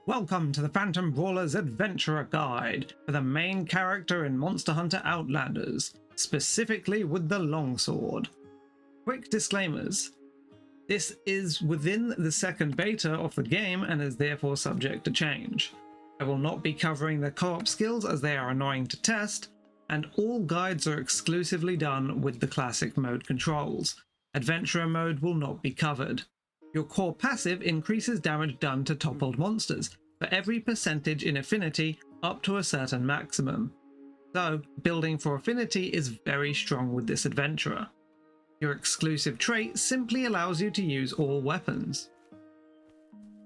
Welcome to the Phantom Brawler's Adventurer Guide for the main character in Monster Hunter Outlanders, specifically with the longsword. Quick disclaimers. This is within the second beta of the game and is therefore subject to change. I will not be covering the co-op skills as they are annoying to test, and all guides are exclusively done with the classic mode controls. Adventurer mode will not be covered. Your core passive increases damage done to toppled monsters for every percentage in affinity up to a certain maximum. So, building for affinity is very strong with this adventurer. Your exclusive trait simply allows you to use all weapons.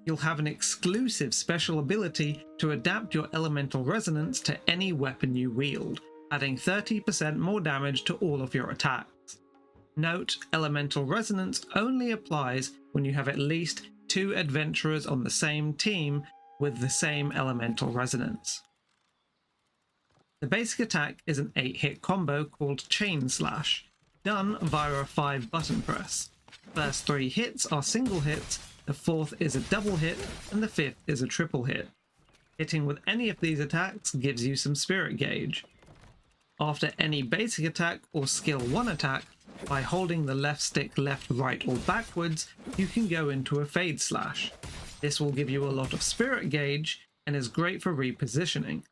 You'll have an exclusive special ability to adapt your elemental resonance to any weapon you wield, adding 30% more damage to all of your attacks. Note, elemental resonance only applies when you have at least 2 adventurers on the same team with the same elemental resonance. The basic attack is an 8-hit combo called Chain Slash, done via a 5-button press. First 3 hits are single hits, the 4th is a double hit, and the 5th is a triple hit. Hitting with any of these attacks gives you some spirit gauge. After any basic attack or skill 1 attack, by holding the left stick left, right, or backwards, you can go into a Fade Slash. This will give you a lot of spirit gauge and is great for repositioning.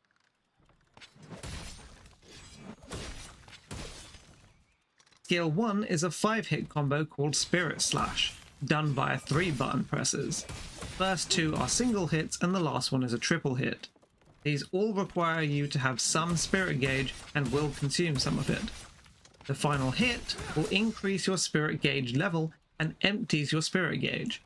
Skill 1 is a 5-hit combo called Spirit Slash, done via 3-button presses. First 2 are single hits and the last one is a triple hit. These all require you to have some spirit gauge and will consume some of it. The final hit will increase your spirit gauge level and empties your spirit gauge.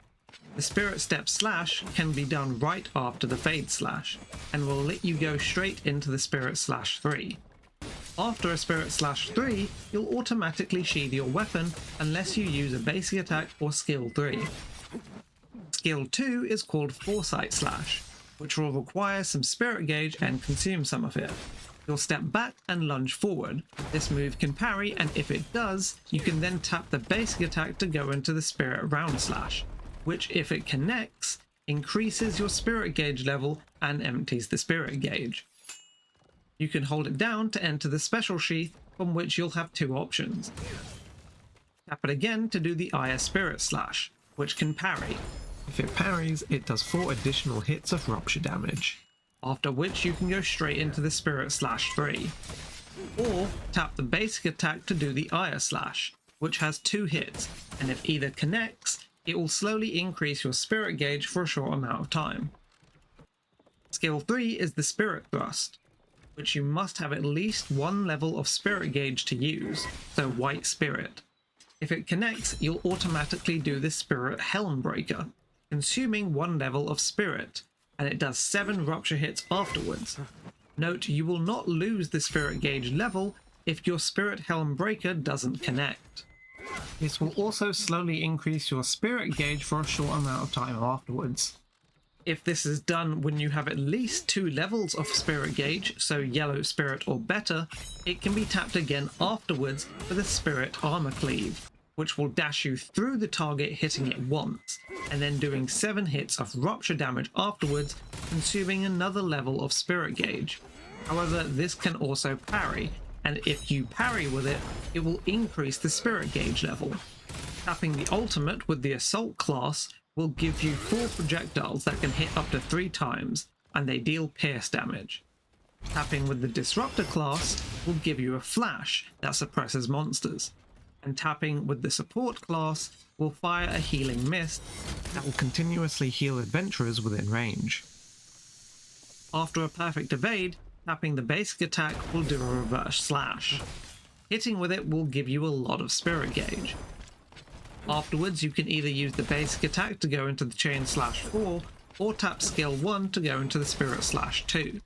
The Spirit Step Slash can be done right after the Fade Slash, and will let you go straight into the Spirit Slash 3. After a Spirit Slash 3, you'll automatically sheath your weapon unless you use a basic attack or skill 3. Skill 2 is called Foresight Slash, which will require some spirit gauge and consume some of it. You'll step back and lunge forward. This move can parry, and if it does, you can then tap the basic attack to go into the Spirit Round Slash, which, if it connects, increases your spirit gauge level and empties the spirit gauge. You can hold it down to enter the special sheath, from which you'll have 2 options. Tap it again to do the Aya Spirit Slash, which can parry. If it parries, it does 4 additional hits of rupture damage, after which you can go straight into the Spirit Slash 3. Or tap the basic attack to do the Aya Slash, which has 2 hits, and if either connects, it will slowly increase your spirit gauge for a short amount of time. Skill 3 is the Spirit Thrust, which you must have at least 1 level of spirit gauge to use, so White Spirit. If it connects, you'll automatically do the Spirit Helm Breaker, consuming 1 level of spirit, and it does 7 rupture hits afterwards. Note, you will not lose the spirit gauge level if your Spirit Helm Breaker doesn't connect. This will also slowly increase your spirit gauge for a short amount of time afterwards. If this is done when you have at least 2 levels of spirit gauge, so Yellow Spirit or better, it can be tapped again afterwards for the Spirit Armor Cleave, which will dash you through the target hitting it once, and then doing 7 hits of rupture damage afterwards, consuming another level of spirit gauge. However, this can also parry, and if you parry with it, it will increase the spirit gauge level. Tapping the ultimate with the Assault class will give you 4 projectiles that can hit up to 3 times, and they deal pierce damage. Tapping with the Disruptor class will give you a flash that suppresses monsters. And tapping with the Support class will fire a healing mist that will continuously heal adventurers within range. After a perfect evade, tapping the basic attack will do a reverse slash. Hitting with it will give you a lot of spirit gauge. Afterwards, you can either use the basic attack to go into the Chain Slash 4, or tap skill 1 to go into the Spirit Slash 2.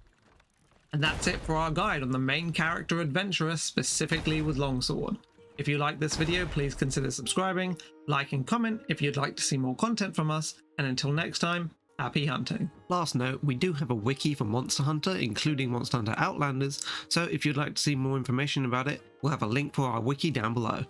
And that's it for our guide on the main character adventurer, specifically with longsword. If you like this video, please consider subscribing, like and comment if you'd like to see more content from us, and until next time, happy hunting. Last note, we do have a wiki for Monster Hunter, including Monster Hunter Outlanders, so if you'd like to see more information about it, we'll have a link for our wiki down below.